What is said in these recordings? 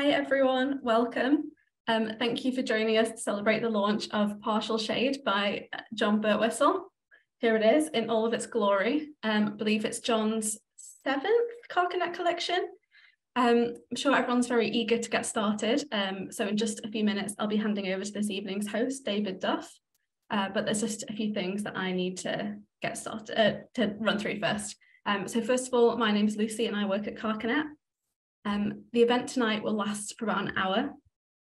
Hi everyone, welcome. Thank you for joining us to celebrate the launch of Partial Shade by John Birtwhistle. Here it is in all of its glory. I believe it's John's 7th Carcanet collection. I'm sure everyone's very eager to get started. So in just a few minutes, I'll be handing over to this evening's host, David Duff. But there's just a few things that I need to get started, to run through first. So first of all, my name is Lucy and I work at Carcanet. The event tonight will last for about an hour.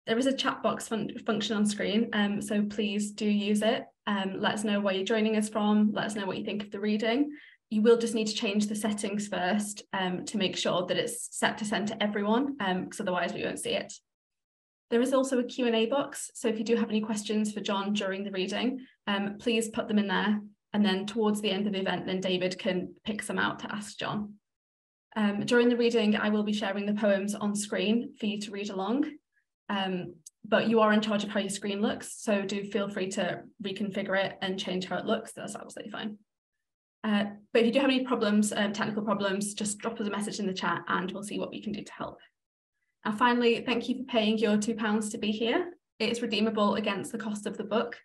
There is a chat box function on screen, so please do use it. Let us know where you're joining us from. Let us know what you think of the reading. You will just need to change the settings first to make sure that it's set to send to everyone, because otherwise we won't see it. There is also a Q&A box, so if you do have any questions for John during the reading, please put them in there, and then towards the end of the event, then David can pick some out to ask John. During the reading, I will be sharing the poems on screen for you to read along, but you are in charge of how your screen looks, so do feel free to reconfigure it and change how it looks. That's absolutely fine. But if you do have any problems, technical problems, just drop us a message in the chat and we'll see what we can do to help. And finally, thank you for paying your £2 to be here. It's redeemable against the cost of the book,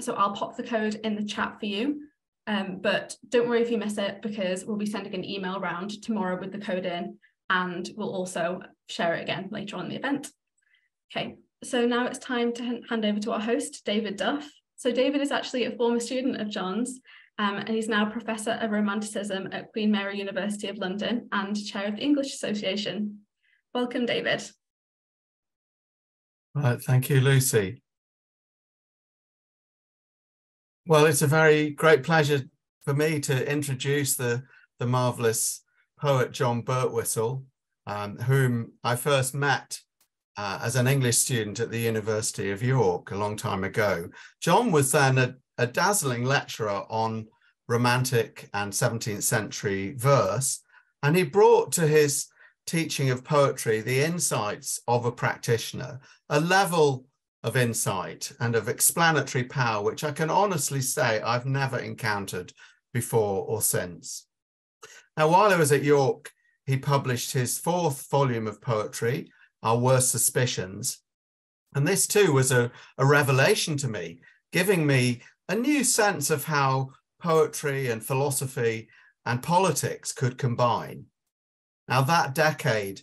so I'll pop the code in the chat for you. But don't worry if you miss it, because we'll be sending an email round tomorrow with the code in, and we'll also share it again later on in the event. Okay, so now it's time to hand over to our host, David Duff. So David is actually a former student of John's, and he's now Professor of Romanticism at Queen Mary University of London and Chair of the English Association. Welcome, David. Right, thank you, Lucy. Well, it's a very great pleasure for me to introduce the marvellous poet John Birtwhistle, whom I first met as an English student at the University of York a long time ago. John was then a dazzling lecturer on Romantic and 17th century verse, and he brought to his teaching of poetry the insights of a practitioner, a level of insight and of explanatory power, which I can honestly say I've never encountered before or since. Now, while I was at York, he published his 4th volume of poetry, Our Worst Suspicions. And this too was a revelation to me, giving me a new sense of how poetry and philosophy and politics could combine. Now, that decade,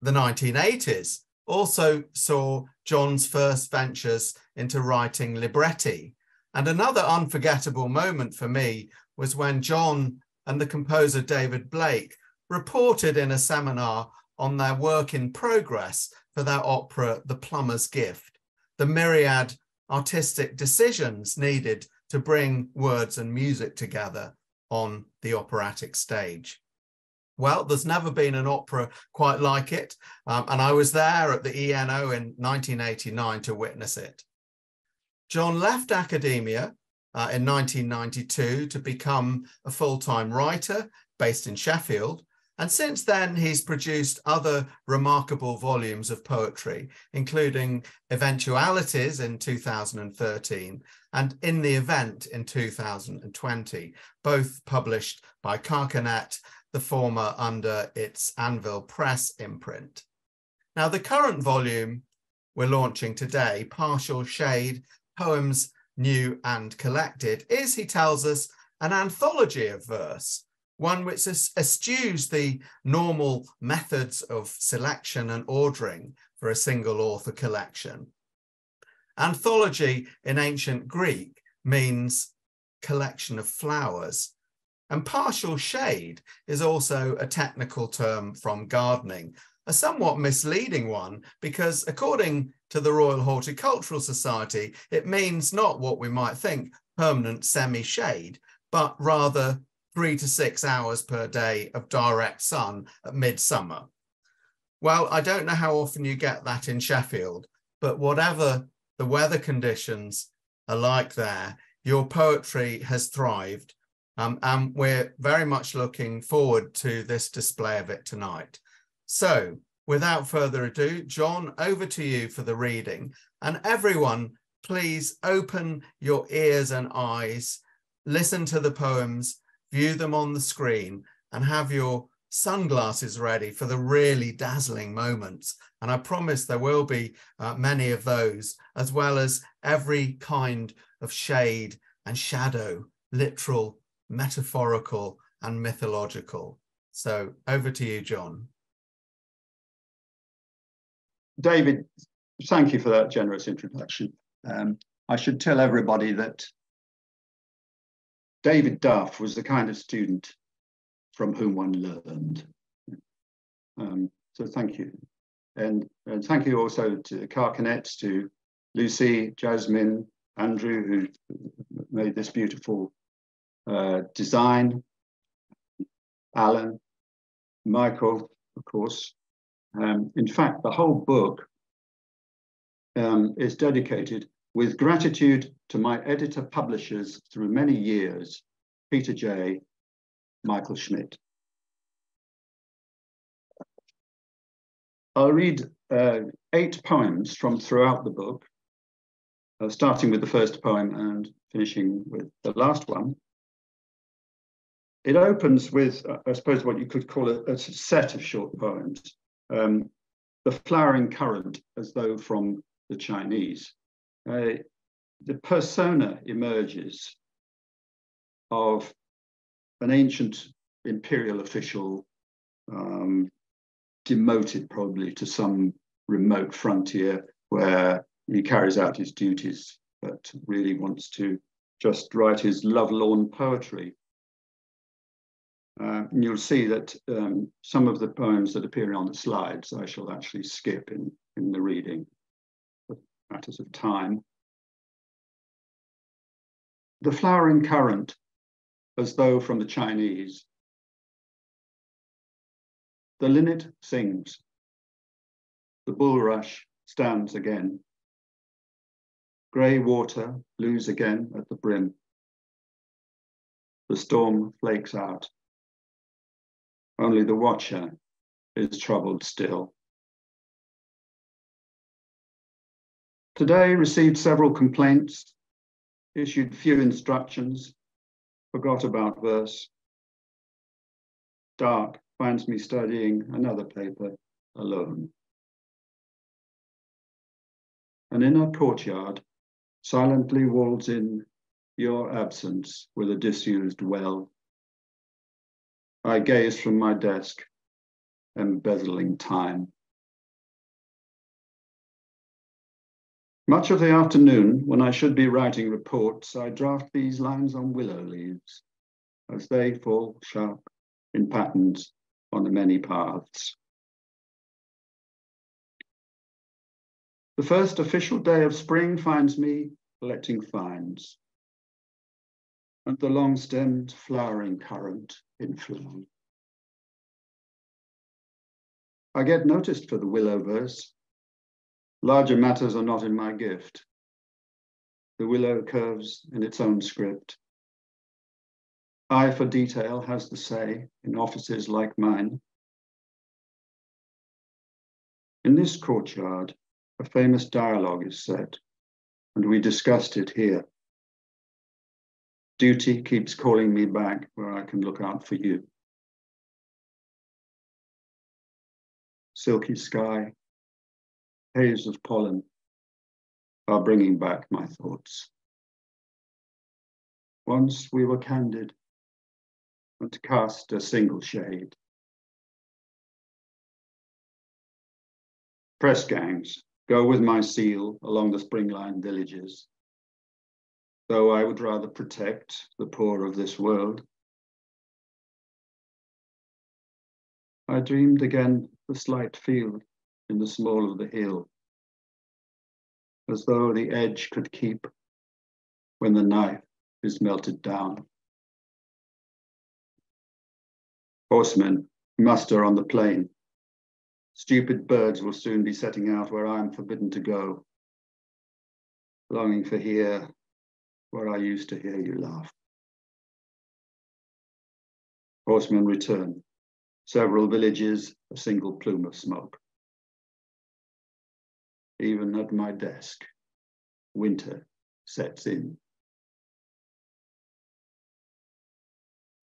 the 1980s, also saw John's first ventures into writing libretti. And another unforgettable moment for me was when John and the composer David Blake reported in a seminar on their work in progress for their opera, The Plumber's Gift, the myriad artistic decisions needed to bring words and music together on the operatic stage. Well, there's never been an opera quite like it, and I was there at the ENO in 1989 to witness it. John left academia in 1992 to become a full-time writer based in Sheffield, and since then he's produced other remarkable volumes of poetry, including Eventualities in 2013 and In the Event in 2020, both published by Carcanet, the former under its Anvil Press imprint. Now, the current volume we're launching today, Partial Shade, Poems New and Collected, is, he tells us, an anthology of verse, one which eschews the normal methods of selection and ordering for a single author collection. Anthology in ancient Greek means collection of flowers, and partial shade is also a technical term from gardening, a somewhat misleading one, because according to the Royal Horticultural Society, it means not what we might think, permanent semi-shade, but rather 3 to 6 hours per day of direct sun at midsummer. Well, I don't know how often you get that in Sheffield, but whatever the weather conditions are like there, your poetry has thrived. And we're very much looking forward to this display of it tonight. So, without further ado, John, over to you for the reading. And everyone, please open your ears and eyes, listen to the poems, view them on the screen, and have your sunglasses ready for the really dazzling moments. And I promise there will be many of those, as well as every kind of shade and shadow, literal, metaphorical, and mythological. So over to you, John. David, thank you for that generous introduction. I should tell everybody that David Duff was the kind of student from whom one learned. So thank you. And thank you also to the Carcanets, to Lucy, Jasmine, Andrew, who made this beautiful design, Alan, Michael, of course. In fact, the whole book is dedicated with gratitude to my editor publishers through many years, Peter J., Michael Schmidt. I'll read 8 poems from throughout the book, starting with the first poem and finishing with the last one. It opens with, I suppose, what you could call a set of short poems. The flowering currant, as though from the Chinese. The persona emerges of an ancient imperial official, demoted probably to some remote frontier where he carries out his duties, but really wants to just write his lovelorn poetry. And you'll see that some of the poems that appear on the slides, I shall actually skip in the reading, for matters of time. The flowering currant, as though from the Chinese. The linnet sings. The bulrush stands again. Grey water blues again at the brim. The storm flakes out. Only the watcher is troubled still. Today received several complaints, issued few instructions, forgot about verse. Dark finds me studying another paper alone. An inner courtyard silently walls in your absence with a disused well. I gaze from my desk, embezzling time. Much of the afternoon, when I should be writing reports, I draft these lines on willow leaves as they fall sharp in patterns on the many paths. The first official day of spring finds me collecting fines and the long-stemmed flowering currant in flow. I get noticed for the willow verse. Larger matters are not in my gift. The willow curves in its own script. Eye for detail has the say in offices like mine. In this courtyard, a famous dialogue is set, and we discussed it here. Duty keeps calling me back where I can look out for you. Silky sky, haze of pollen are bringing back my thoughts. Once we were candid and cast a single shade. Press gangs go with my seal along the springline villages, though I would rather protect the poor of this world. I dreamed again the slight field in the small of the hill, as though the edge could keep when the knife is melted down. Horsemen muster on the plain. Stupid birds will soon be setting out where I am forbidden to go, longing for here where I used to hear you laugh. Horsemen return. Several villages, a single plume of smoke. Even at my desk, winter sets in.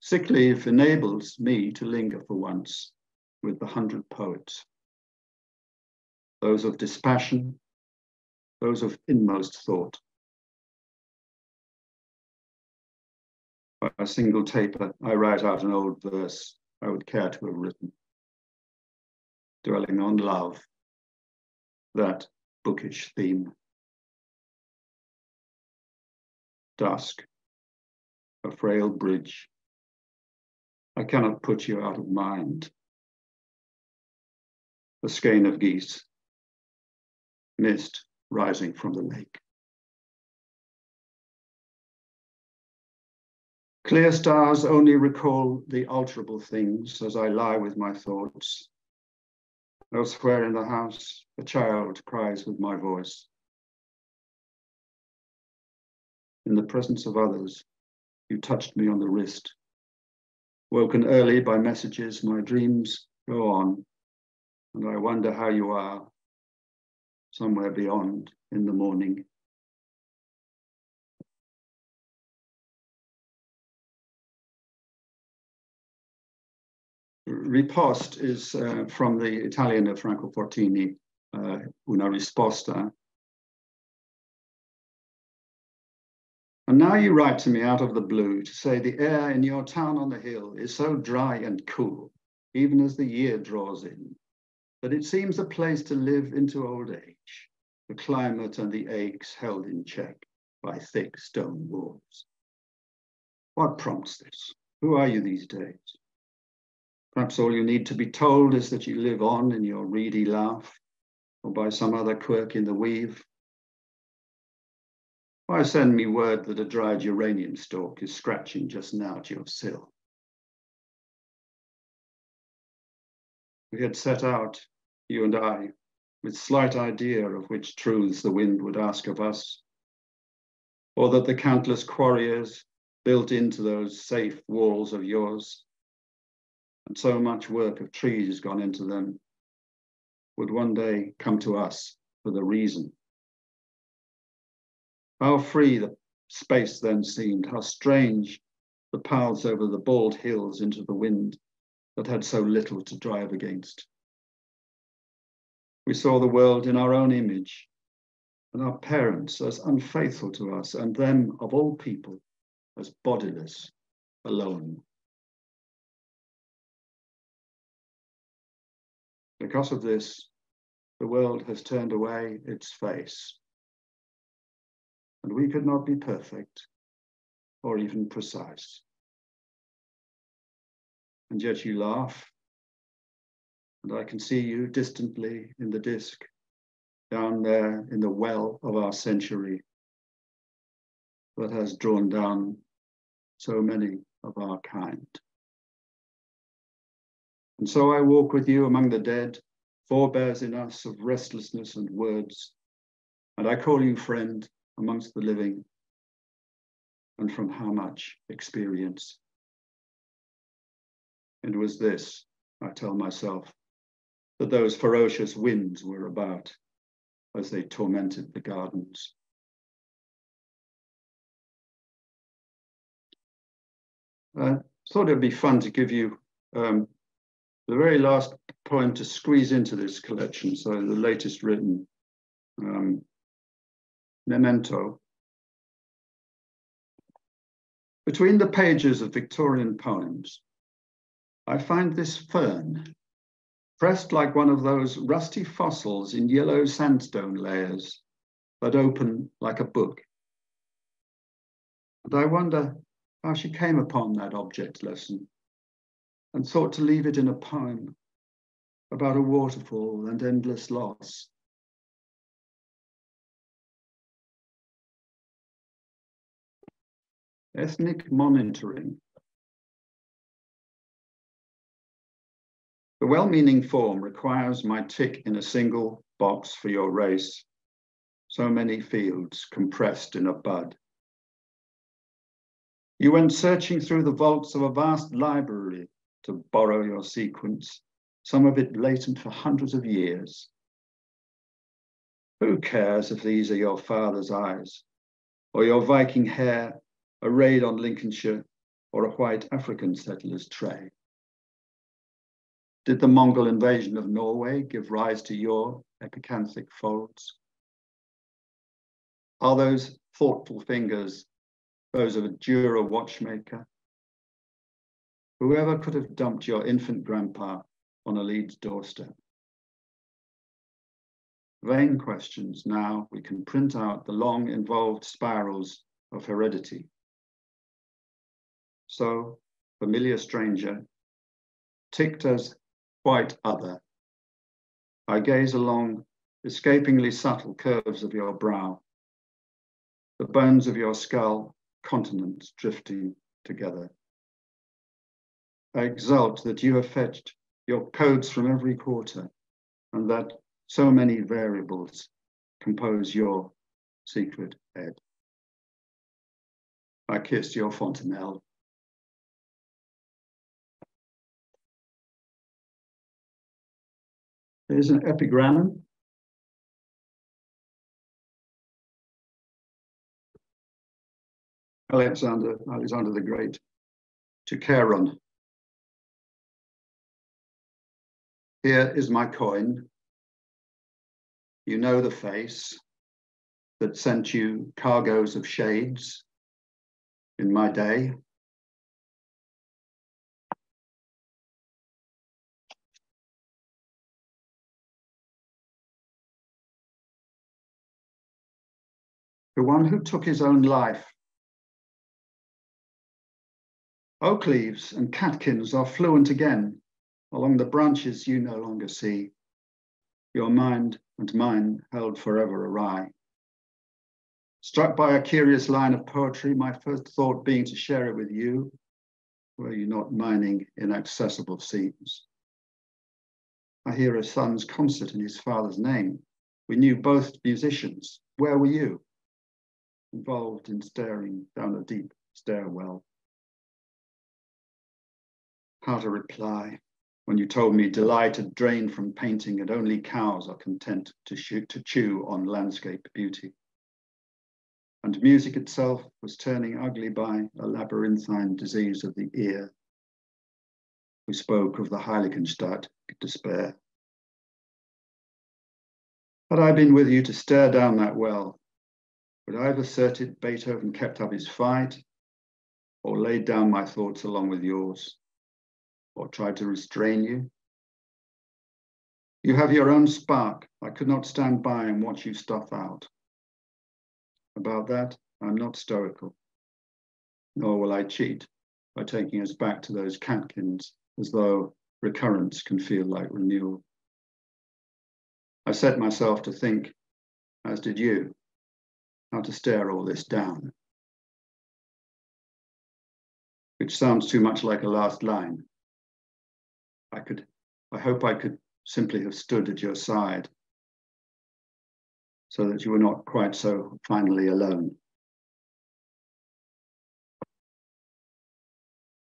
Sick leave enables me to linger for once with the 100 poets, those of dispassion, those of inmost thought. By a single taper, I write out an old verse I would care to have written, dwelling on love, that bookish theme. Dusk, a frail bridge. I cannot put you out of mind. A skein of geese, mist rising from the lake. Clear stars only recall the alterable things as I lie with my thoughts. Elsewhere in the house, a child cries with my voice. In the presence of others, you touched me on the wrist. Woken early by messages, my dreams go on, and I wonder how you are, somewhere beyond in the morning. Riposte is from the Italian of Franco Fortini, Una risposta. And now you write to me out of the blue to say the air in your town on the hill is so dry and cool, even as the year draws in, that it seems a place to live into old age, the climate and the aches held in check by thick stone walls. What prompts this? Who are you these days? Perhaps all you need to be told is that you live on in your reedy laugh, or by some other quirk in the weave. Why send me word that a dried geranium stalk is scratching just now at your sill? We had set out, you and I, with slight idea of which truths the wind would ask of us, or that the countless quarriers built into those safe walls of yours, and so much work of trees gone into them, would one day come to us for the reason. How free the space then seemed, how strange the paths over the bald hills into the wind that had so little to drive against. We saw the world in our own image, and our parents as unfaithful to us, and them of all people as bodiless, alone. Because of this, the world has turned away its face, and we could not be perfect or even precise. And yet you laugh, and I can see you distantly in the disk, down there in the well of our century that has drawn down so many of our kind. And so I walk with you among the dead, forebears in us of restlessness and words, and I call you friend amongst the living, and from how much experience. It was this, I tell myself, that those ferocious winds were about as they tormented the gardens. I thought it'd be fun to give you the very last poem to squeeze into this collection, so the latest written, Memento. Between the pages of Victorian poems, I find this fern, pressed like one of those rusty fossils in yellow sandstone layers that open like a book. And I wonder how she came upon that object lesson and thought to leave it in a poem about a waterfall and endless loss. Ethnic monitoring. The well-meaning form requires my tick in a single box for your race. So many fields compressed in a bud. You went searching through the vaults of a vast library to borrow your sequence, some of it latent for hundreds of years. Who cares if these are your father's eyes, or your Viking hair arrayed on Lincolnshire or a white African settler's tray? Did the Mongol invasion of Norway give rise to your epicanthic folds? Are those thoughtful fingers those of a Jura watchmaker? Whoever could have dumped your infant grandpa on a Leeds doorstep? Vain questions. Now we can print out the long involved spirals of heredity. So, familiar stranger, ticked as quite other, I gaze along escapingly subtle curves of your brow, the bones of your skull, continents drifting together. I exult that you have fetched your codes from every quarter, and that so many variables compose your secret head. I kiss your fontanelle. Here's an epigram. Alexander the Great to Charon. Here is my coin. You know the face that sent you cargoes of shades in my day. The one who took his own life. Oak leaves and catkins are fluent again along the branches you no longer see, your mind and mine held forever awry. Struck by a curious line of poetry, my first thought being to share it with you, were you not mining inaccessible seams. I hear a son's concert in his father's name. We knew both musicians. Where were you? Involved in staring down a deep stairwell. How to reply when you told me delight had drained from painting and only cows are content to chew on landscape beauty. And music itself was turning ugly by a labyrinthine disease of the ear. We spoke of the Heiligenstadt despair. Had I been with you to stare down that well, would I have asserted Beethoven kept up his fight, or laid down my thoughts along with yours, or tried to restrain you? You have your own spark. I could not stand by and watch you stuff out. About that, I'm not stoical, nor will I cheat by taking us back to those catkins as though recurrence can feel like renewal. I set myself to think, as did you, how to stare all this down. Which sounds too much like a last line. I hope I could simply have stood at your side so that you were not quite so finally alone.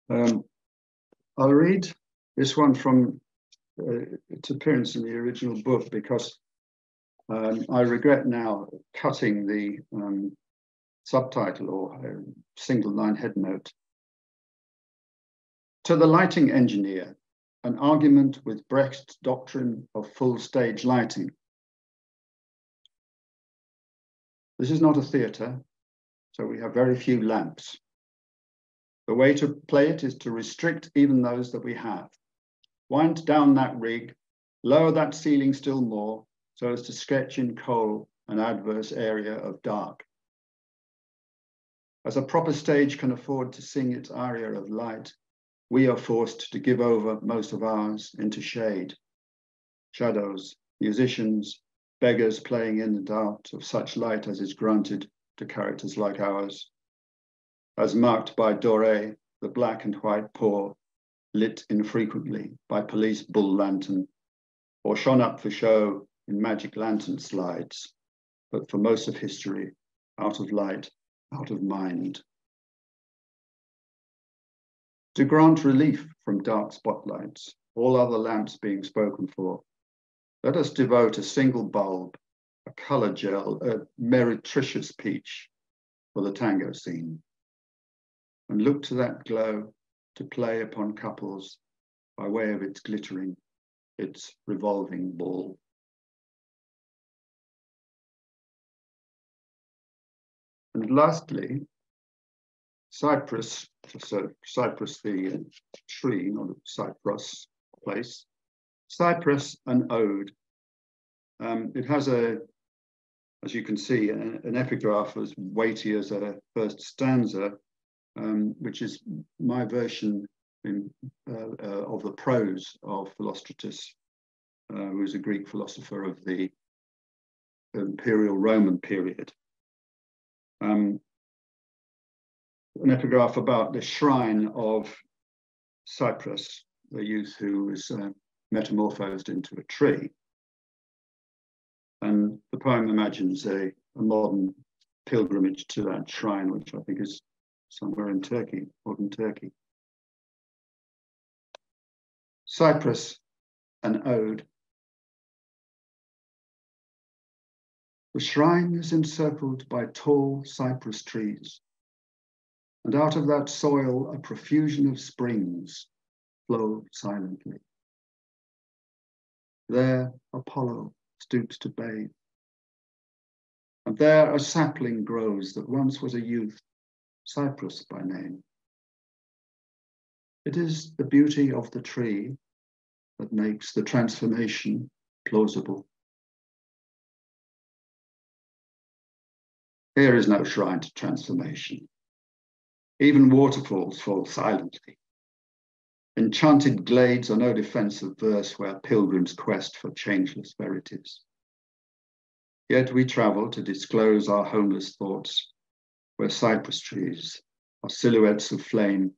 I'll read this one from its appearance in the original book because I regret now cutting the subtitle or single line headnote. To the lighting engineer, an argument with Brecht's doctrine of full stage lighting. This is not a theatre, so we have very few lamps. The way to play it is to restrict even those that we have. Wind down that rig, lower that ceiling still more, so as to sketch in coal an adverse area of dark. As a proper stage can afford to sing its aria of light, we are forced to give over most of ours into shade. Shadows, musicians, beggars playing in and out of such light as is granted to characters like ours. As marked by Doré, the black and white poor, lit infrequently by police bull lantern, or shone up for show in magic lantern slides, but for most of history, out of light, out of mind. To grant relief from dark spotlights, all other lamps being spoken for, let us devote a single bulb, a color gel, a meretricious peach for the tango scene. and look to that glow to play upon couples by way of its glittering, its revolving ball. And lastly, cypress, so cypress the tree, not a cypress place, cypress an ode. It has as you can see, an epigraph as weighty as a first stanza, which is my version of the prose of Philostratus, who was a Greek philosopher of the Imperial Roman period. An epigraph about the shrine of Cyprus, the youth who was metamorphosed into a tree. And the poem imagines a modern pilgrimage to that shrine, which I think is somewhere in Turkey, modern Turkey. Cypress, an ode. The shrine is encircled by tall cypress trees, and out of that soil a profusion of springs flow silently. There Apollo stoops to bathe, and there a sapling grows that once was a youth, Cypress by name. It is the beauty of the tree that makes the transformation plausible. Here is no shrine to transformation. Even waterfalls fall silently. Enchanted glades are no defense of verse where pilgrims quest for changeless verities. Yet we travel to disclose our homeless thoughts, where cypress trees are silhouettes of flame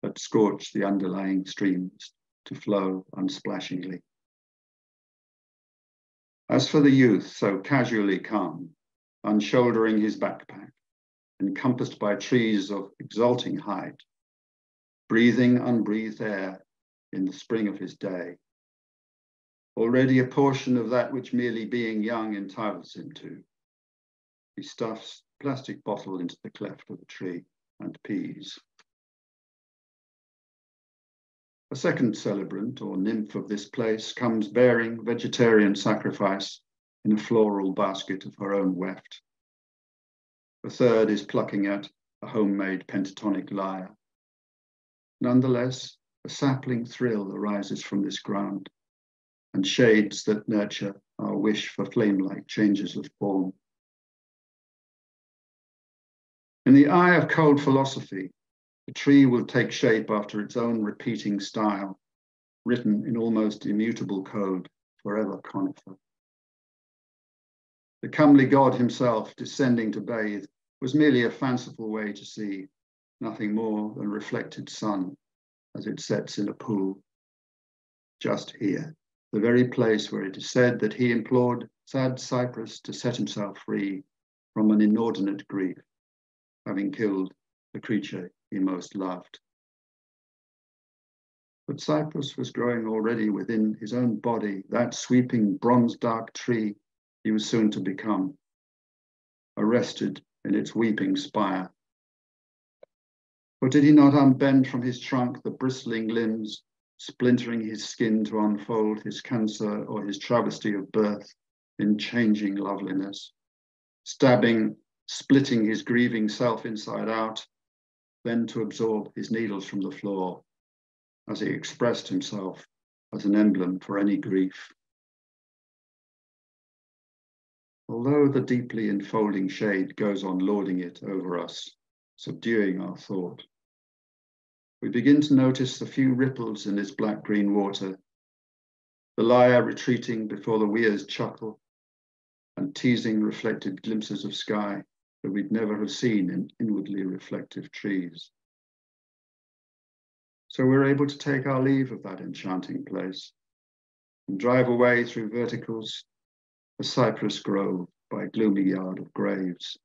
that scorch the underlying streams to flow unsplashingly. As for the youth, so casually calm, unshouldering his backpack, encompassed by trees of exalting height, breathing unbreathed air in the spring of his day, already a portion of that which merely being young entitles him to, he stuffs a plastic bottle into the cleft of the tree and pees. A second celebrant or nymph of this place comes bearing vegetarian sacrifice in a floral basket of her own weft. A third is plucking at a homemade pentatonic lyre. Nonetheless, a sapling thrill arises from this ground, and shades that nurture our wish for flame-like changes of form. In the eye of cold philosophy, the tree will take shape after its own repeating style, written in almost immutable code, forever conifer. The comely god himself descending to bathe was merely a fanciful way to see, nothing more than reflected sun as it sets in a pool. Just here, the very place where it is said that he implored sad Cypress to set himself free from an inordinate grief, having killed the creature he most loved. But Cypress was growing already within his own body, that sweeping bronze-dark tree he was soon to become, arrested in its weeping spire. For did he not unbend from his trunk the bristling limbs, splintering his skin to unfold his cancer or his travesty of birth in changing loveliness, stabbing, splitting his grieving self inside out, then to absorb his needles from the floor as he expressed himself as an emblem for any grief. Although the deeply enfolding shade goes on lording it over us, subduing our thought, we begin to notice the few ripples in its black-green water, the lyre retreating before the weir's chuckle, and teasing reflected glimpses of sky that we'd never have seen in inwardly reflective trees. So we're able to take our leave of that enchanting place and drive away through verticals, a cypress grove by a gloomy yard of graves,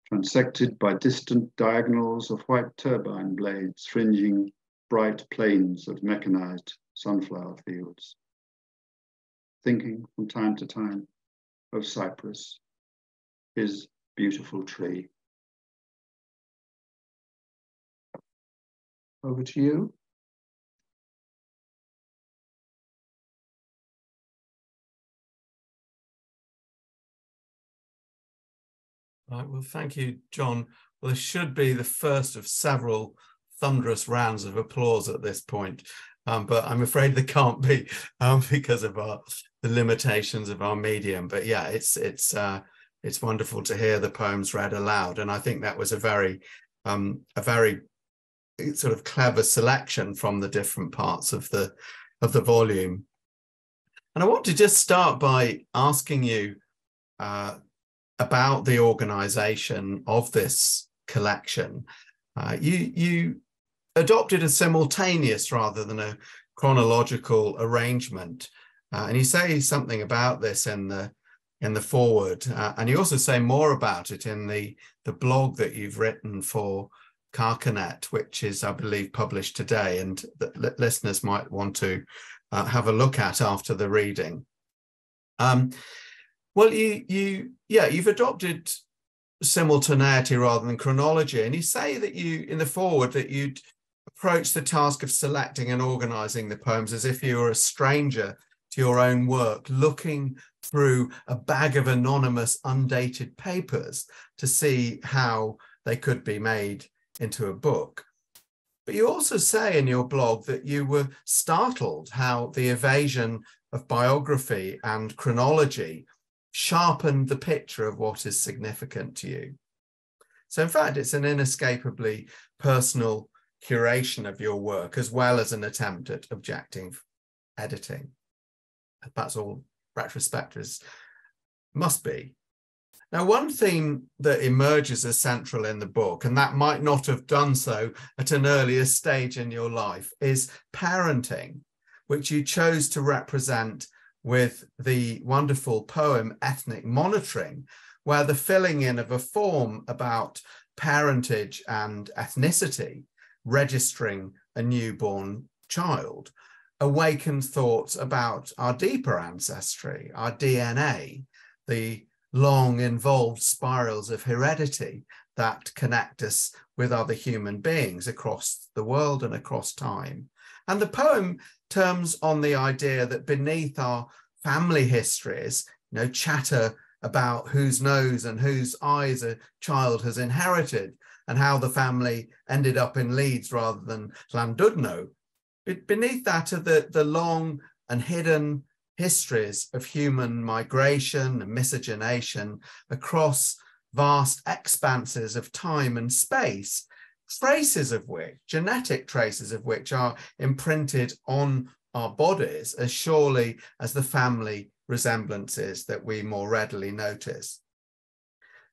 transected by distant diagonals of white turbine blades fringing bright plains of mechanized sunflower fields. Thinking from time to time of Cypress, his beautiful tree. over to you. Right, well, thank you, John. Well, this should be the first of several thunderous rounds of applause at this point, but I'm afraid there can't be because of the limitations of our medium. But yeah, it's wonderful to hear the poems read aloud, and I think that was a very sort of clever selection from the different parts of the volume. And I want to just start by asking you about the organization of this collection. You adopted a simultaneous rather than a chronological arrangement, and you say something about this in the foreword, and you also say more about it in the blog that you've written for Carcanet, which is, I believe, published today, and that listeners might want to have a look at after the reading. Well, you've adopted simultaneity rather than chronology, and you say that in the foreword that you'd approach the task of selecting and organizing the poems as if you were a stranger to your own work, looking through a bag of anonymous, undated papers to see how they could be made into a book. But you also say in your blog that you were startled how the evasion of biography and chronology sharpened the picture of what is significant to you. So in fact, it's an inescapably personal curation of your work, as well as an attempt at objective editing. That's all retrospectives must be. Now, one theme that emerges as central in the book, and that might not have done so at an earlier stage in your life, is parenting, which you chose to represent with the wonderful poem Ethnic Monitoring, where the filling in of a form about parentage and ethnicity, registering a newborn child, awakens thoughts about our deeper ancestry, our DNA, the long involved spirals of heredity that connect us with other human beings across the world and across time. And the poem turns on the idea that beneath our family histories, chatter about whose nose and whose eyes a child has inherited and how the family ended up in Leeds rather than Llandudno. Beneath that are the long and hidden histories of human migration and miscegenation across vast expanses of time and space, genetic traces of which are imprinted on our bodies as surely as the family resemblances that we more readily notice.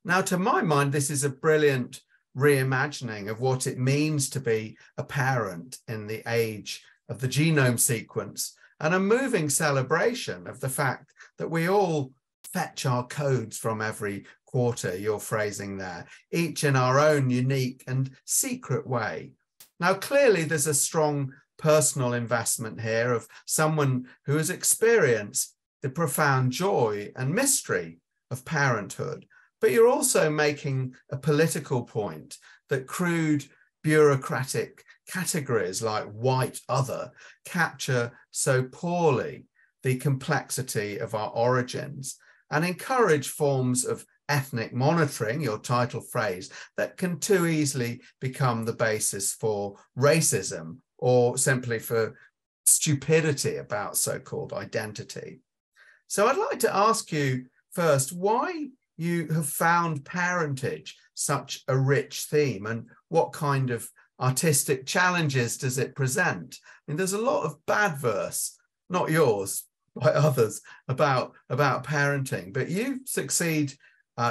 Now, to my mind, this is a brilliant reimagining of what it means to be a parent in the age of the genome sequence, and a moving celebration of the fact that we all fetch our codes from every quarter, you're phrasing there, each in our own unique and secret way. Now, clearly there's a strong personal investment here of someone who has experienced the profound joy and mystery of parenthood, but you're also making a political point that crude bureaucratic categories like white other capture so poorly the complexity of our origins and encourage forms of ethnic monitoring, your title phrase, that can too easily become the basis for racism or simply for stupidity about so-called identity. So I'd like to ask you first why you have found parentage such a rich theme, and what kind of artistic challenges does it present? I mean, there's a lot of bad verse, not yours, by others, about parenting, but you succeed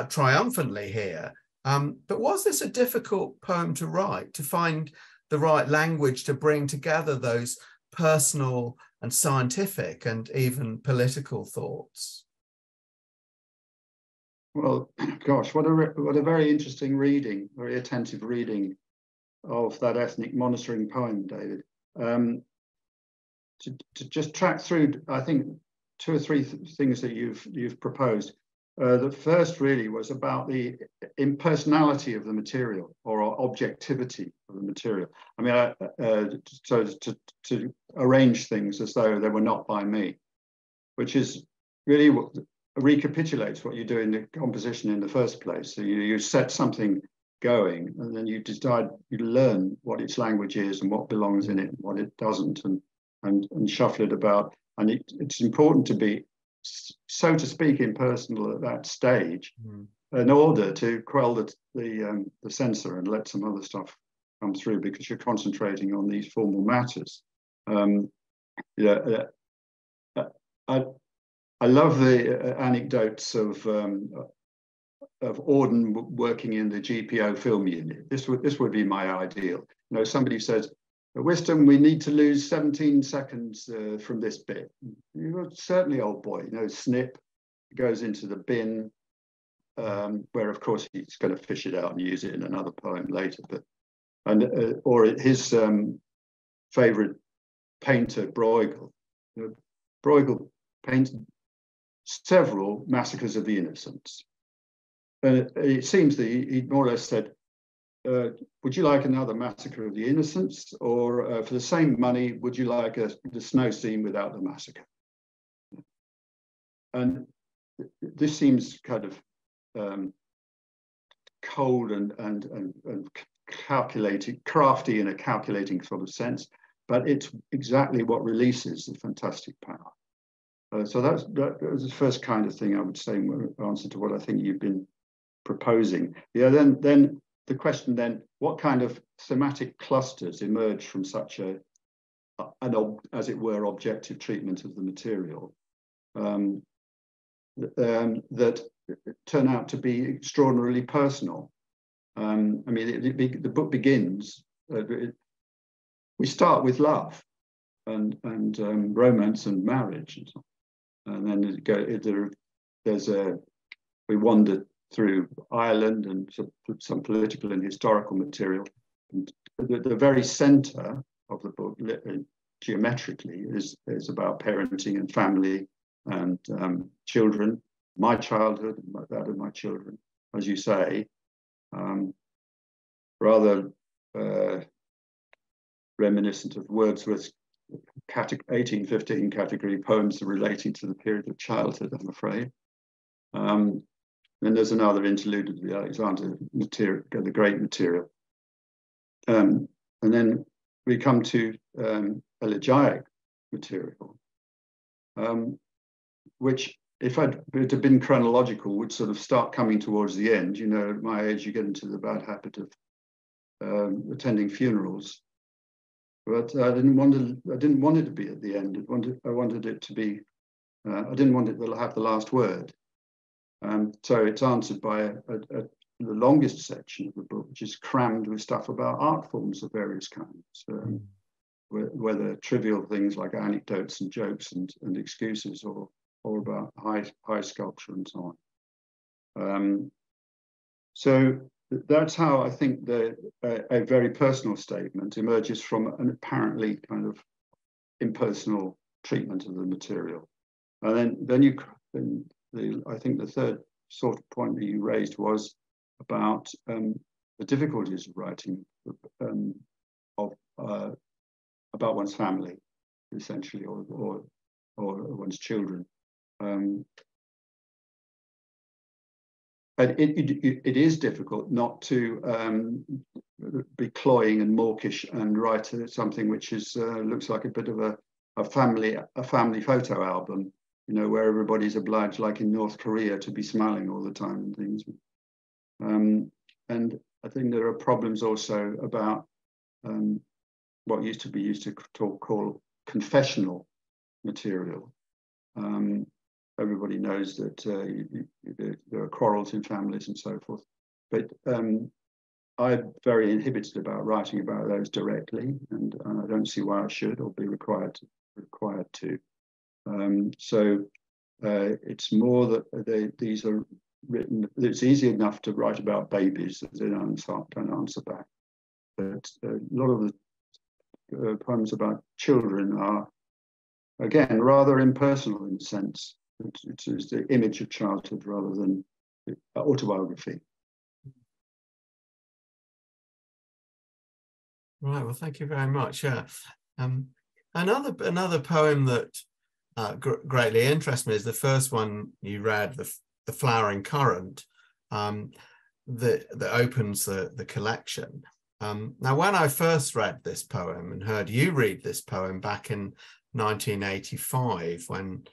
triumphantly here. But was this a difficult poem to write, to find the right language to bring together those personal and scientific and even political thoughts? Well, gosh, what a very interesting reading, very attentive reading of that ethnic monitoring poem, David. To just track through, I think, two or three things that you've proposed. The first really was about the impersonality of the material, or objectivity of the material. I mean, so to arrange things as though they were not by me, which is really what recapitulates what you do in the composition in the first place. So you set something going, and then you decide, you learn what its language is and what belongs in it and what it doesn't, and shuffle it about. And it's important to be, so to speak, impersonal at that stage, in order to quell the censor and let some other stuff come through, because you're concentrating on these formal matters. I love the anecdotes of Auden working in the GPO film unit. This would be my ideal. You know, somebody says, Wisdom, we need to lose 17 seconds from this bit. You're certainly, old boy. You know, snip, goes into the bin, where of course he's going to fish it out and use it in another poem later. But or his favorite painter, Bruegel. Bruegel painted several massacres of the innocents. And it seems that he more or less said, would you like another massacre of the innocents, or for the same money, would you like the snow scene without the massacre? And this seems kind of cold and calculated, crafty in a calculating sort of sense, but it's exactly what releases the fantastic power. So that was the first kind of thing I would say in answer to what I think you've been proposing. Yeah, then the question then, what kind of thematic clusters emerge from such as it were, objective treatment of the material that turn out to be extraordinarily personal? I mean, the book begins, we start with love and romance and marriage, and so on. And then we wander through Ireland and some political and historical material. And the very center of the book, geometrically, is about parenting and family and children, my childhood and that of my children, as you say, rather reminiscent of Wordsworth's 1815 category poems relating to the period of childhood, I'm afraid. Then there's another interlude of the Alexander material, the great material. And then we come to elegiac material, which, if it had been chronological, would sort of start coming towards the end. You know, at my age, you get into the bad habit of attending funerals. But I didn't want it to be at the end. I wanted it to be, I didn't want it to have the last word. So it's answered by the longest section of the book, which is crammed with stuff about art forms of various kinds, whether trivial things like anecdotes and jokes and excuses, or about high sculpture and so on. So that's how I think a very personal statement emerges from an apparently kind of impersonal treatment of the material. And then I think the third sort of point that you raised was about the difficulties of writing about one's family, essentially, or one's children. And it is difficult not to be cloying and mawkish and write something which is looks like a bit of a family photo album, you know, where everybody's obliged, like in North Korea, to be smiling all the time and things. And I think there are problems also about what used to call confessional material. Everybody knows that there are quarrels in families and so forth, but I'm very inhibited about writing about those directly, and I don't see why I should or be required to. So it's more that these are written. It's easy enough to write about babies that they don't answer back, but a lot of the poems about children are, again, rather impersonal in a sense. It's the image of childhood rather than autobiography. Right. Well, thank you very much. Yeah. Another poem that greatly interests me is the first one you read, the Flowering Current, that opens the collection. Now, when I first read this poem and heard you read this poem back in 1985, when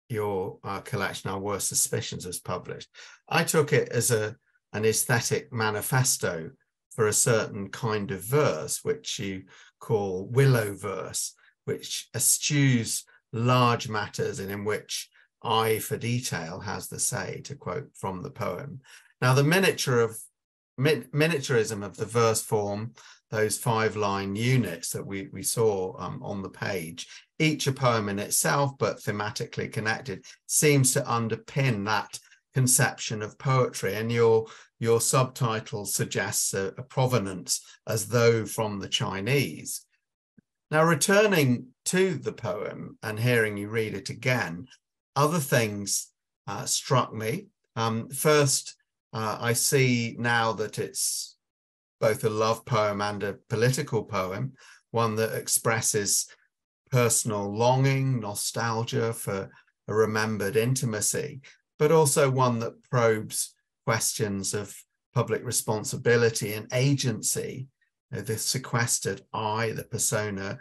your collection, Our Worst Suspicions, was published, I took it as an aesthetic manifesto for a certain kind of verse, which you call willow verse, which eschews large matters and in which eye for detail has the say, to quote from the poem. Now, the miniaturism of the verse form, those 5-line units that we saw on the page, each a poem in itself, but thematically connected, seems to underpin that conception of poetry. And your subtitle suggests a provenance as though from the Chinese. Now, returning to the poem and hearing you read it again, other things struck me. First, I see now that it's both a love poem and a political poem, one that expresses personal longing, nostalgia for a remembered intimacy, but also one that probes questions of public responsibility and agency. The sequestered I, the persona,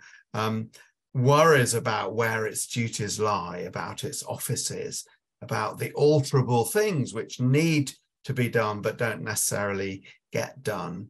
worries about where its duties lie, about its offices, about the alterable things which need to be done but don't necessarily get done.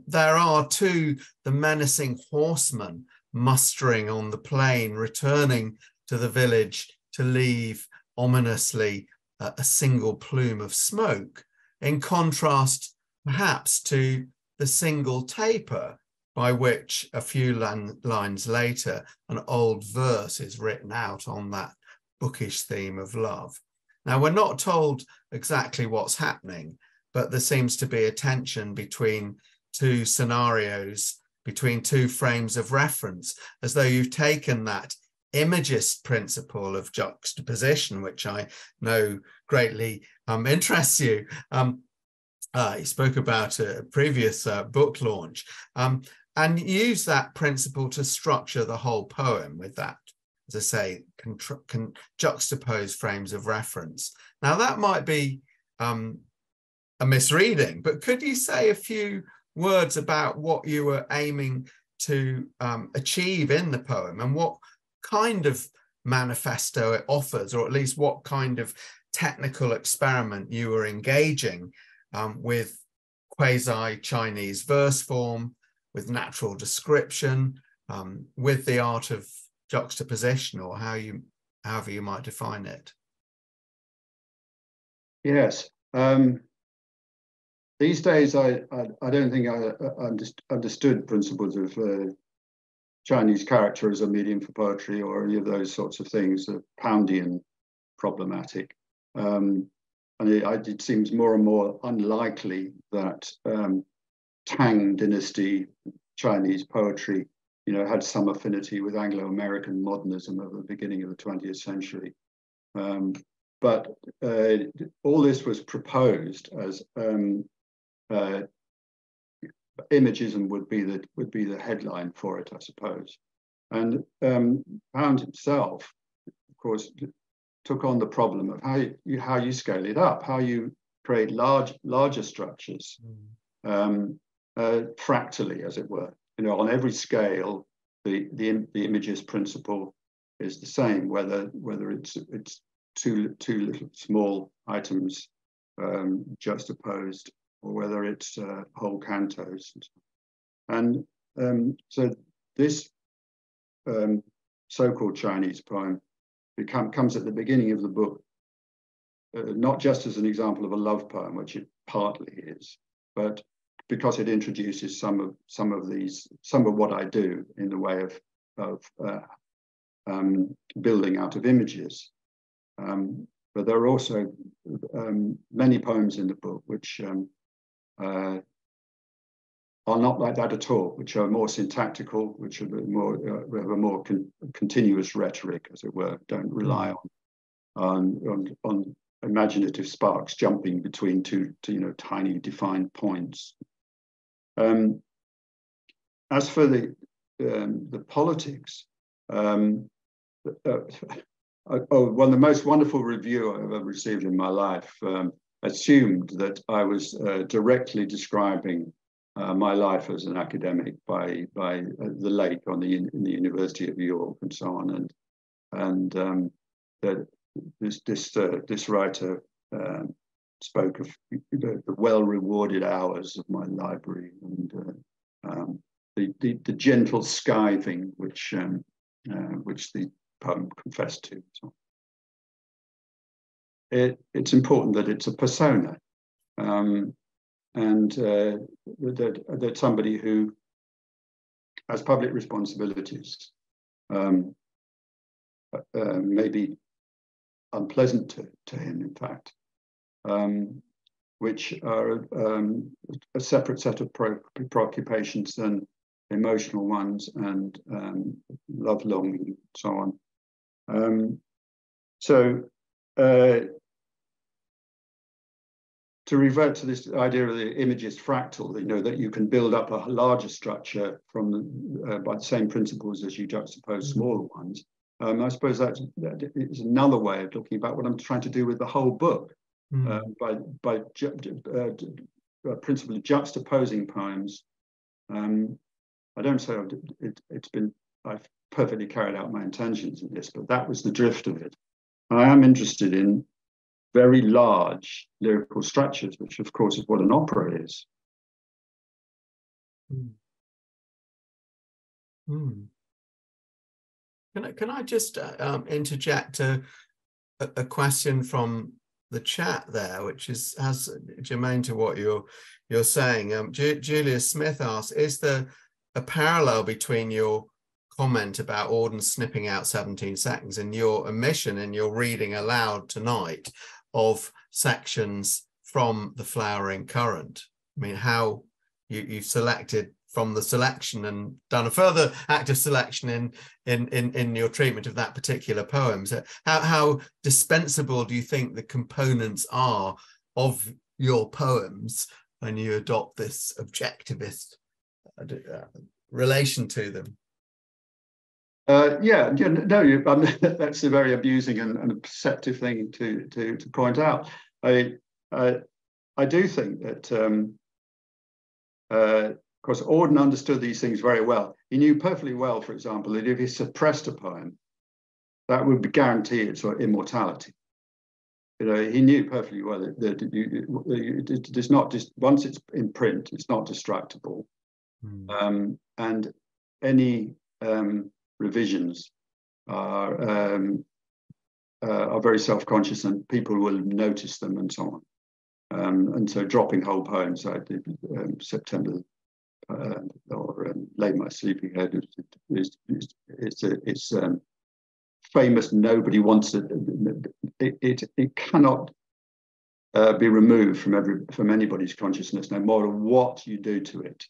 There are too the menacing horsemen mustering on the plain, returning to the village to leave ominously a single plume of smoke, in contrast perhaps to the single taper by which a few lines later an old verse is written out on that bookish theme of love. Now, we're not told exactly what's happening, but there seems to be a tension between two scenarios, between two frames of reference, as though you've taken that imagist principle of juxtaposition, which I know greatly interests you. You spoke about a previous book launch, and use that principle to structure the whole poem with that, as I say, juxtapose frames of reference. Now, that might be a misreading, but could you say a few words about what you were aiming to achieve in the poem and what kind of manifesto it offers, or at least what kind of technical experiment you were engaging with quasi-Chinese verse form, with natural description, with the art of juxtaposition, or however you might define it? Yes. These days, I don't think I understood principles of Chinese character as a medium for poetry or any of those sorts of things, Poundian problematic. And it seems more and more unlikely that Tang dynasty Chinese poetry, had some affinity with Anglo-American modernism of the beginning of the 20th century. But all this was proposed as imagism would be the headline for it, I suppose. And Pound himself, of course, took on the problem of how you scale it up, how you create larger structures, fractally, as it were. On every scale, the imagist principle is the same, whether it's two little small items juxtaposed, or whether it's whole cantos. And so this so-called Chinese poem comes at the beginning of the book, not just as an example of a love poem, which it partly is, but because it introduces some of what I do in the way of building out of images. But there are also many poems in the book which are not like that at all, which are more syntactical, which are more have a more continuous rhetoric, as it were, don't rely on imaginative sparks jumping between two tiny defined points. As for the politics, one of the most wonderful review I've ever received in my life assumed that I was directly describing my life as an academic by the lake in the University of York and so on, and that this writer spoke of the well-rewarded hours of my library and the gentle skiving which the poem confessed to. So it's important that it's a persona, and that somebody who has public responsibilities may be unpleasant to him, in fact, which are a separate set of preoccupations than emotional ones and love longing and so on. To revert to this idea of the imagist fractal, that you can build up a larger structure by the same principles as you juxtapose smaller ones. I suppose that is another way of looking about what I'm trying to do with the whole book, by principally juxtaposing poems. I don't say I've perfectly carried out my intentions in this, but that was the drift of it. And I am interested in very large lyrical structures, which of course is what an opera is. Can I just interject a question from the chat there, which has germane to what you're saying? Julius Smith asks, is there a parallel between your comment about Auden snipping out 17 seconds and your omission in your reading aloud tonight of sections from The Flowering Current? I mean, how you've selected from the selection and done a further active selection in your treatment of that particular poem. So how dispensable do you think the components are of your poems when you adopt this objectivist relation to them? That's a very amusing and perceptive thing to point out. I do think that, of course, Auden understood these things very well. He knew perfectly well, for example, that if he suppressed a poem, that would guarantee its immortality. He knew perfectly well that it is not just once it's in print, it's not destructible, and any revisions are very self-conscious, and people will notice them and so on. And so dropping whole poems, I did September or Lay My Sleeping Head, it's famous. Nobody wants it. It cannot be removed from anybody's consciousness, no matter what you do to it.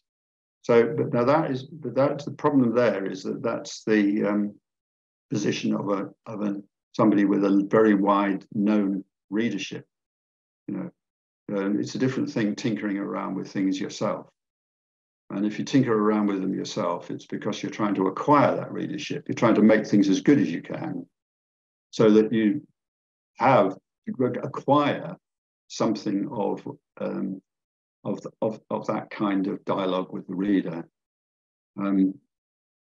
So, but that's the problem. There is that's the position of somebody with a very wide known readership. It's a different thing tinkering around with things yourself. And if you tinker around with them yourself, it's because you're trying to acquire that readership. You're trying to make things as good as you can, so that you acquire something of that kind of dialogue with the reader. I think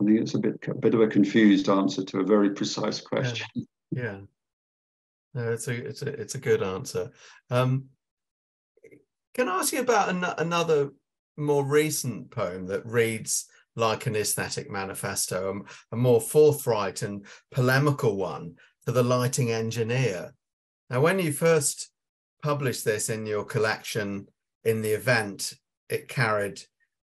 it's a bit of a confused answer to a very precise question. Yeah. No, it's a good answer. Can I ask you about another more recent poem that reads like an aesthetic manifesto, a more forthright and polemical one, for the lighting engineer? Now, when you first published this in your collection in the event, it carried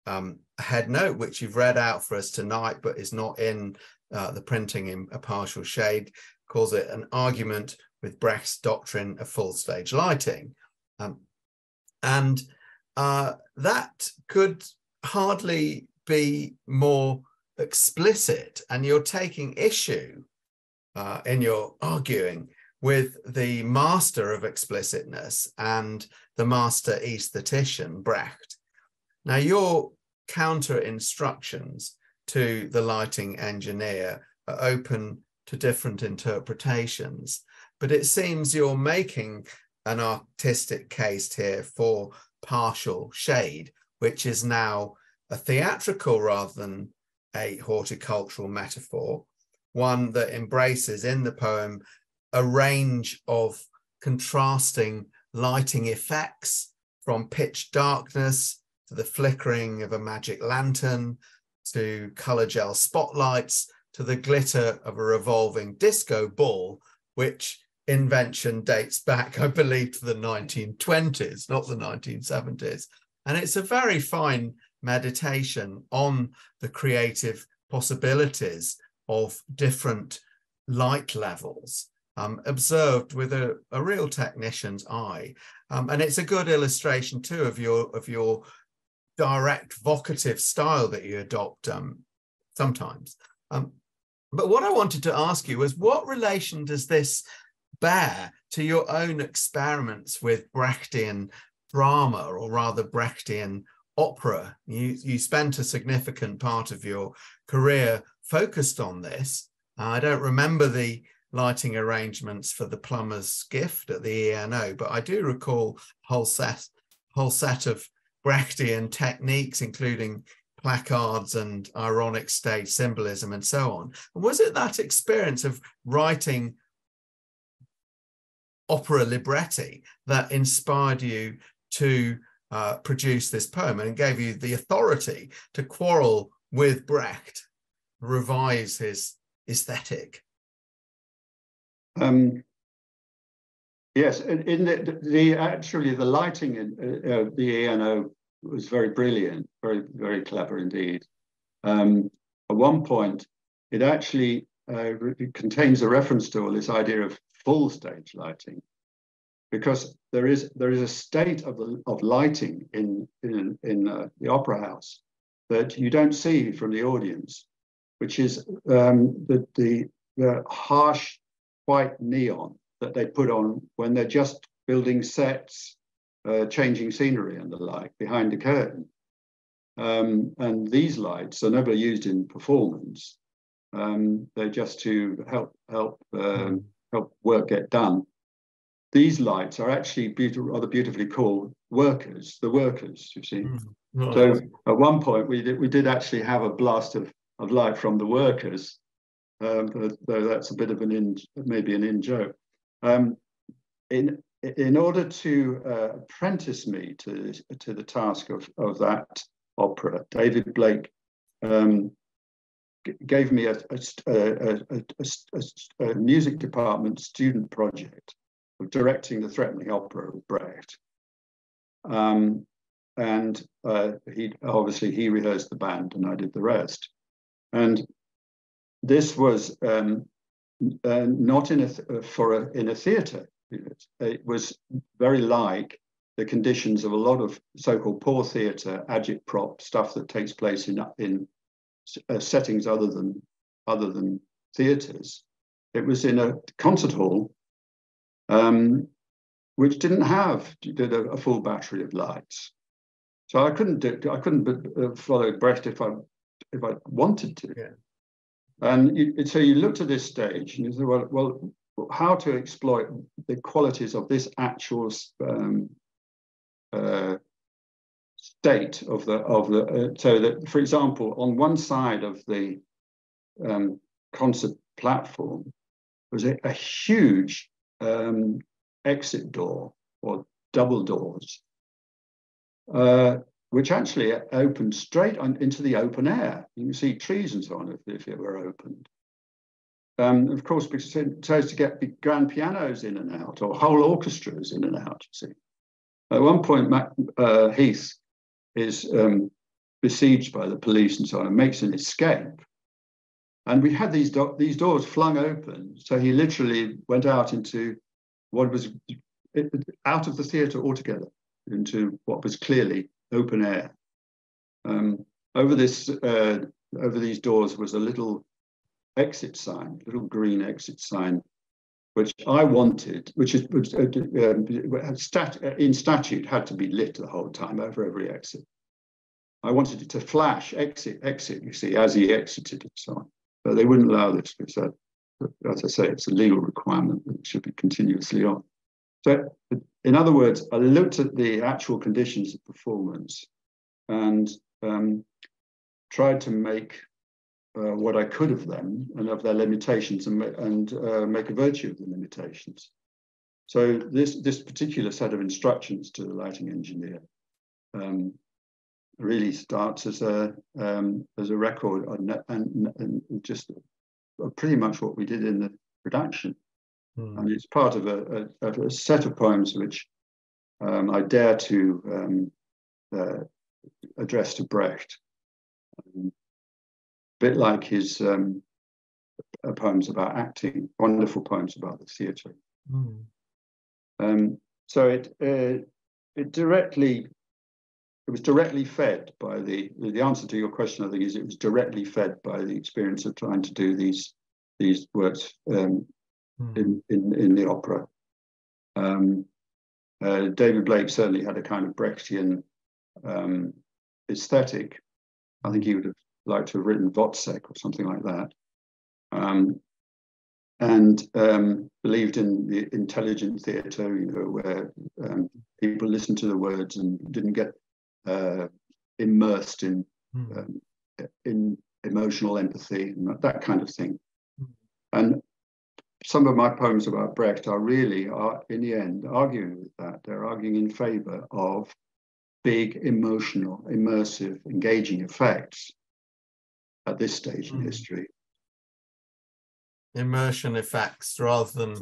a head note, which you've read out for us tonight, but is not in the printing in A Partial Shade, calls it an argument with Brecht's doctrine of full stage lighting. And that could hardly be more explicit, and you're taking issue in your arguing with the master of explicitness and the master aesthetician, Brecht. Now, your counter instructions to the lighting engineer are open to different interpretations, but it seems you're making an artistic case here for partial shade, which is now a theatrical rather than a horticultural metaphor, one that embraces in the poem a range of contrasting lighting effects, from pitch darkness to the flickering of a magic lantern, to color gel spotlights, to the glitter of a revolving disco ball, which invention dates back, I believe, to the 1920s, not the 1970s. And it's a very fine meditation on the creative possibilities of different light levels, observed with a real technician's eye. And it's a good illustration too of your direct vocative style that you adopt sometimes. But what I wanted to ask you was, what relation does this bear to your own experiments with Brechtian drama, or rather Brechtian opera? You spent a significant part of your career focused on this. I don't remember the lighting arrangements for The Plumber's Gift at the ENO, but I do recall a whole set of Brechtian techniques, including placards and ironic stage symbolism and so on. And was it that experience of writing opera libretti that inspired you to produce this poem and gave you the authority to quarrel with Brecht, revise his aesthetic? Yes, in the lighting in the ENO was very brilliant, very, very clever indeed. At one point, it actually it contains a reference to all this idea of full stage lighting, because there is a state of lighting in the opera house that you don't see from the audience, which is the harsh white neon that they put on when they're just building sets, changing scenery and the like behind the curtain. And these lights are never used in performance. They're just to help work get done. These lights are actually rather beautifully called workers, the workers, you see. Right. So at one point we did actually have a blast of light from the workers, though that's a bit of maybe an in joke. In order to apprentice me to the task of that opera, David Blake gave me a music department student project of directing the Threatening Opera of Brecht. And he rehearsed the band and I did the rest. And this was not in a theatre. It was very like the conditions of a lot of so-called poor theatre, agitprop stuff that takes place in settings other than theatres. It was in a concert hall, which didn't have a full battery of lights. So I couldn't follow Brecht if I wanted to. Yeah. And so you looked at this stage and you said, well, how to exploit the qualities of this actual state of the so that, for example, on one side of the concert platform was a huge exit door, or double doors, which actually opened straight into the open air. You can see trees and so on if it were opened. Of course, because it tries to get big grand pianos in and out, or whole orchestras in and out, you see. At one point, Heath is besieged by the police and so on, and makes an escape. And we had these doors flung open, so he literally went out into what was out of the theatre altogether, into what was clearly open air. Over these doors was a little exit sign, little green exit sign, which I wanted, which is in statute had to be lit the whole time over every exit. I wanted it to flash, exit, exit, you see, as he exited and so on. But they wouldn't allow this because, as I say, it's a legal requirement that it should be continuously on. So, in other words, I looked at the actual conditions of performance and tried to make what I could of them and of their limitations and make a virtue of the limitations. So this particular set of instructions to the lighting engineer really starts as a record and just pretty much what we did in the production. And it's part of a set of poems which I dare to address to Brecht. A bit like his poems about acting, wonderful poems about the theatre. So it was directly fed by the answer to your question, I think, is it was directly fed by the experience of trying to do these works in the opera. David Blake certainly had a kind of Brechtian aesthetic. I think he would have liked to have written Wozzeck or something like that, and believed in the intelligent theatre, where people listened to the words and didn't get immersed in emotional empathy and that kind of thing. And some of my poems about Brecht are in the end arguing with that. They're arguing in favour of big, emotional, immersive, engaging effects at this stage in history. Immersion effects rather than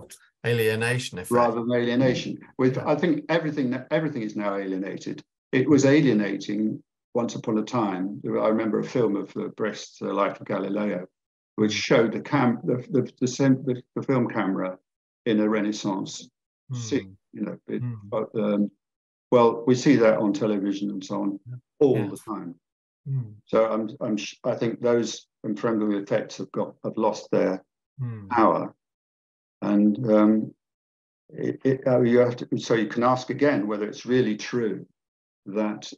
alienation effects. Rather than alienation. I think everything is now alienated. It was alienating once upon a time. I remember a film of Brecht's The Life of Galileo, which showed the film camera in a Renaissance scene. Well, we see that on television and so on all the time. So I think those unfriendly effects have lost their power, and you have to. So you can ask again whether it's really true that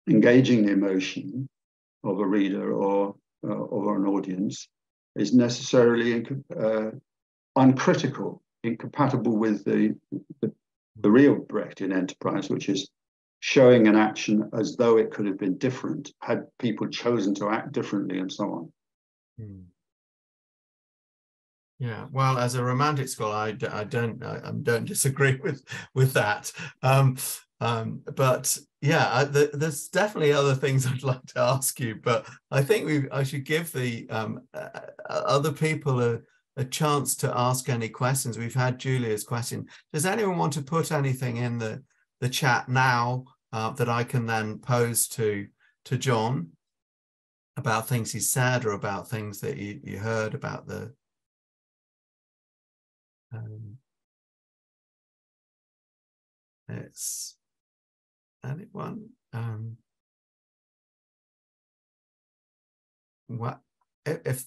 engaging the emotion of a reader or an audience is necessarily uncritical, incompatible with the real Brechtian enterprise, which is showing an action as though it could have been different had people chosen to act differently and so on. Yeah, well, as a romantic scholar, I don't disagree with that. But yeah, there's definitely other things I'd like to ask you, but I think I should give the other people a chance to ask any questions. We've had Julia's question. Does anyone want to put anything in the chat now that I can then pose to John about things he said or about things that you heard about the it's anyone what if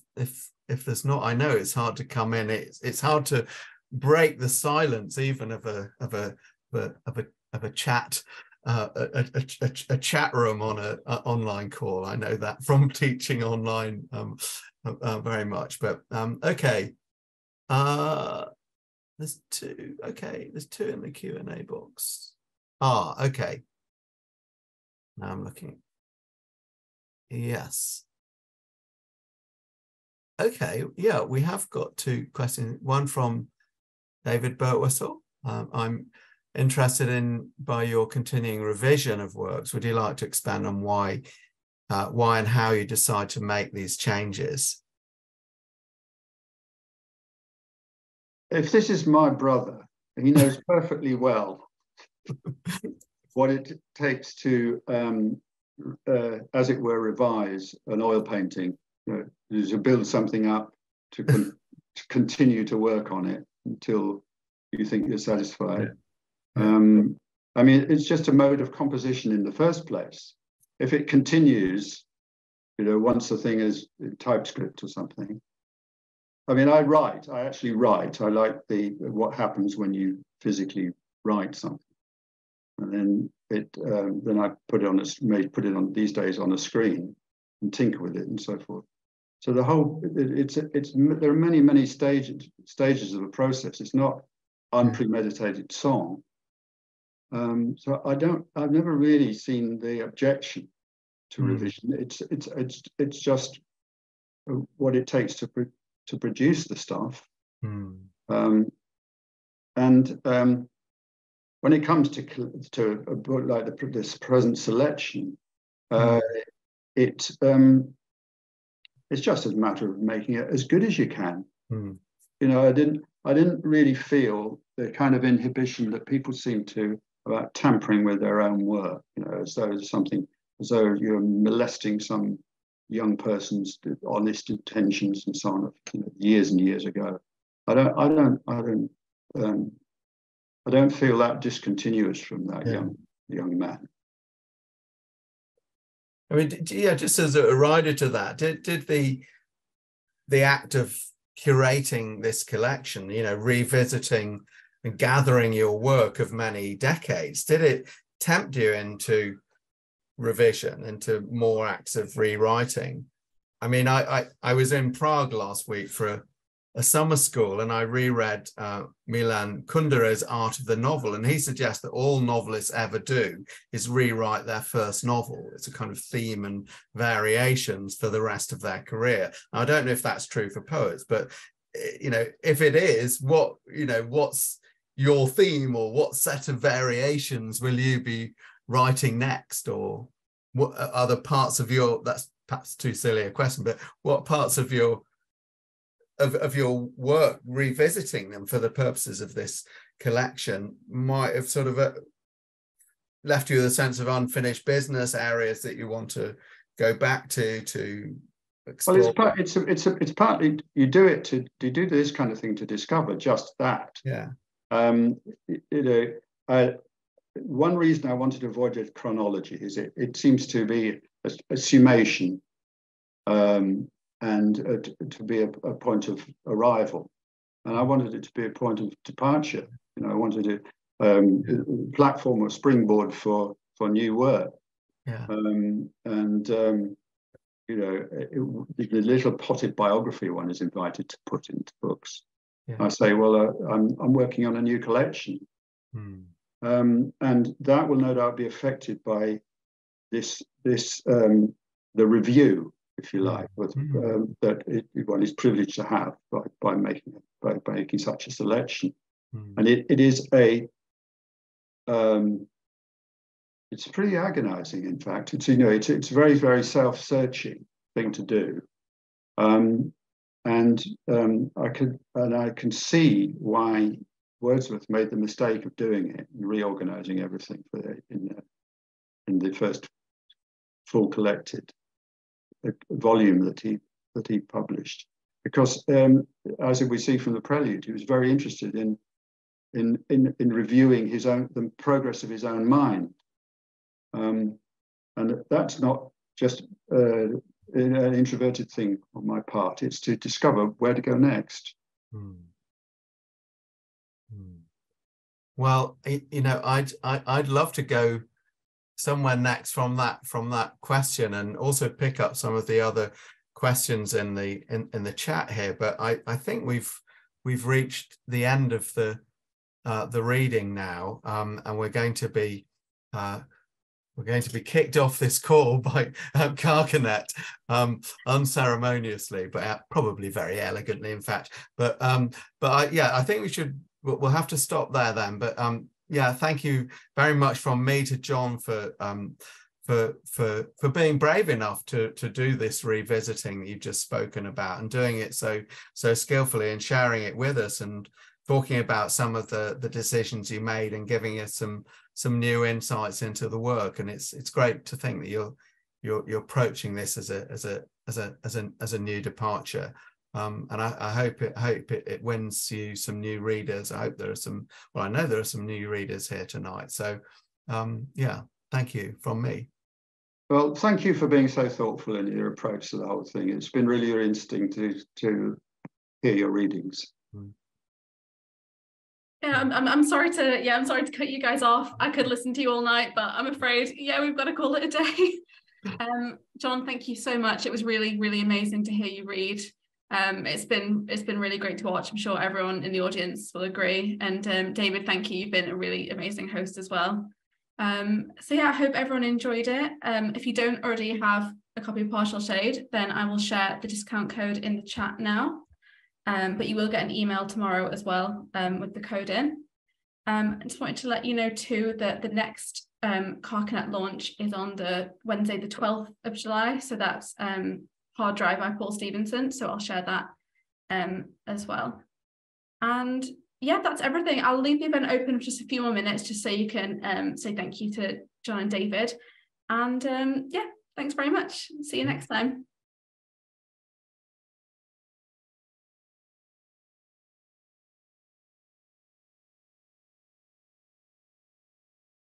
there's not, I know it's hard to come in, it's hard to break the silence even of a chat a chat room on an online call. I know that from teaching online very much, but okay. There's two. Okay, there's two in the Q&A box. Okay. Now I'm looking. Yes. Okay, yeah, we have got two questions. One from David Birtwhistle. I'm interested by your continuing revision of works. Would you like to expand on why and how you decide to make these changes? If this is my brother, he knows perfectly well what it takes to, as it were, revise an oil painting, to build something up, to continue to work on it until you think you're satisfied. I mean, it's just a mode of composition in the first place. If it continues, once the thing is in TypeScript or something, I mean, I actually write. I like what happens when you physically write something. And then I put it on these days on a screen and tinker with it and so forth. So there are many stages of a process. It's not unpremeditated song. So I've never really seen the objection to revision. It's just what it takes to produce the stuff. When it comes to a book like this present selection, it's just a matter of making it as good as you can. You know, I didn't really feel the kind of inhibition that people seem to about tampering with their own work. You know, as though you're molesting some young person's honest intentions and so on, years and years ago. I don't feel that discontinuous from that young man. I mean, just as a rider to that, did the act of curating this collection, revisiting and gathering your work of many decades, did it tempt you into revision, into more acts of rewriting? I mean, I was in Prague last week for a summer school, and I reread Milan Kundere's Art of the Novel, and he suggests that all novelists ever do is rewrite their first novel. It's a kind of theme and variations for the rest of their career. Now, I don't know if that's true for poets, but if it is, what's your theme, or what set of variations will you be writing next, or what other parts of your, that's perhaps too silly a question, but what parts of your work, revisiting them for the purposes of this collection, might have sort of left you with a sense of unfinished business, areas that you want to go back to explore? Well, it's partly you do this kind of thing to discover just that. Yeah. One reason I wanted to avoid the chronology is it seems to be a summation, and to be a point of arrival, and I wanted it to be a point of departure. I wanted it a platform or springboard for new work. Yeah. The little potted biography one is invited to put into books. Yeah. I say, well, I'm working on a new collection, and that will no doubt be affected by this the review, if you like, that one is privileged to have by making such a selection. And it is it's pretty agonizing, in fact. It's it's a very, very self-searching thing to do. I can see why Wordsworth made the mistake of doing it and reorganizing everything in the first full collected volume that he published, because as we see from the prelude, he was very interested in reviewing the progress of his own mind, and that's not just an introverted thing on my part. It's to discover where to go next. Well, I'd love to go somewhere next from that question, and also pick up some of the other questions in the chat here. But I think we've reached the end of the reading now, and we're going to be kicked off this call by Carcanet, unceremoniously, but probably very elegantly, in fact. But I think we'll have to stop there then. But yeah, thank you very much from me to John for being brave enough to do this revisiting that you've just spoken about, and doing it so skillfully, and sharing it with us, and talking about some of the decisions you made, and giving us some new insights into the work. And it's great to think that you're approaching this as a new departure. And I hope it wins you some new readers. I hope there are some. Well, I know there are some new readers here tonight. So yeah, thank you from me. Well, thank you for being so thoughtful in your approach to the whole thing. It's been really interesting to hear your readings. Yeah, I'm sorry to cut you guys off. I could listen to you all night, but I'm afraid, we've got to call it a day. John, thank you so much. It was really, really amazing to hear you read. It's been really great to watch. I'm sure everyone in the audience will agree. And David, thank you. You've been a really amazing host as well. So yeah, I hope everyone enjoyed it. If you don't already have a copy of Partial Shade, then I will share the discount code in the chat now. But you will get an email tomorrow as well with the code in. I just wanted to let you know too that the next Carcanet launch is on the Wednesday, the 12th of July. So that's Hard Drive by Paul Stevenson. So I'll share that as well. And yeah, that's everything. I'll leave the event open for just a few more minutes just so you can say thank you to John and David. And yeah, thanks very much. See you next time.